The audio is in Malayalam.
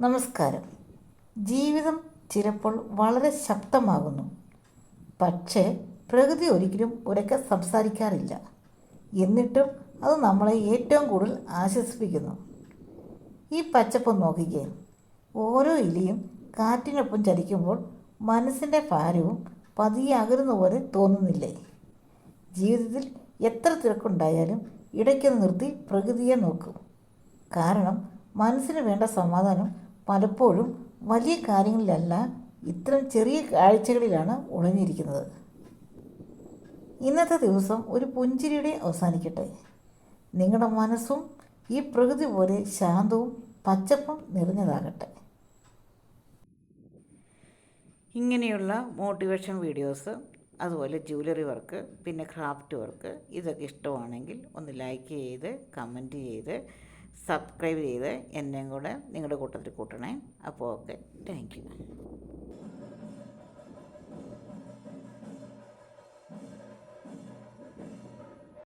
നമസ്കാരം. ജീവിതം ചിലപ്പോൾ വളരെ ശക്തമാകുന്നു, പക്ഷേ പ്രകൃതി ഒരിക്കലും ഉറക്കെ സംസാരിക്കാറില്ല. എന്നിട്ടും അത് നമ്മളെ ഏറ്റവും കൂടുതൽ ആശ്വസിപ്പിക്കുന്നു. ഈ പച്ചപ്പ് നോക്കിക്കേ. ഓരോ ഇലയും കാറ്റിനൊപ്പം ചലിക്കുമ്പോൾ മനസ്സിൻ്റെ ഭാരവും പതിയെ അകലുന്ന പോലെ തോന്നുന്നില്ലേ? ജീവിതത്തിൽ എത്ര തിരക്കുണ്ടായാലും ഇടയ്ക്കൊന്ന് നിർത്തി പ്രകൃതിയെ നോക്കും. കാരണം മനസ്സിന് വേണ്ട സമാധാനം പലപ്പോഴും വലിയ കാര്യങ്ങളിലല്ല, ഇത്തരം ചെറിയ കാഴ്ചകളിലാണ് ഒളിഞ്ഞിരിക്കുന്നത്. ഇന്നത്തെ ദിവസം ഒരു പുഞ്ചിരിയുടെ അവസാനിക്കട്ടെ. നിങ്ങളുടെ മനസ്സും ഈ പ്രകൃതി പോലെ ശാന്തവും പച്ചപ്പും നിറഞ്ഞതാകട്ടെ. ഇങ്ങനെയുള്ള മോട്ടിവേഷൻ വീഡിയോസ്, അതുപോലെ ജ്വല്ലറി വർക്ക്, പിന്നെ ക്രാഫ്റ്റ് വർക്ക്, ഇതൊക്കെ ഇഷ്ടമാണെങ്കിൽ ഒന്ന് ലൈക്ക് ചെയ്ത്, കമൻറ്റ് ചെയ്ത്, സബ്സ്ക്രൈബ് ചെയ്ത് എന്നെയും കൂടെ നിങ്ങളുടെ കൂട്ടത്തിൽ കൂട്ടണേ. അപ്പോൾ ഓക്കെ, താങ്ക് യു.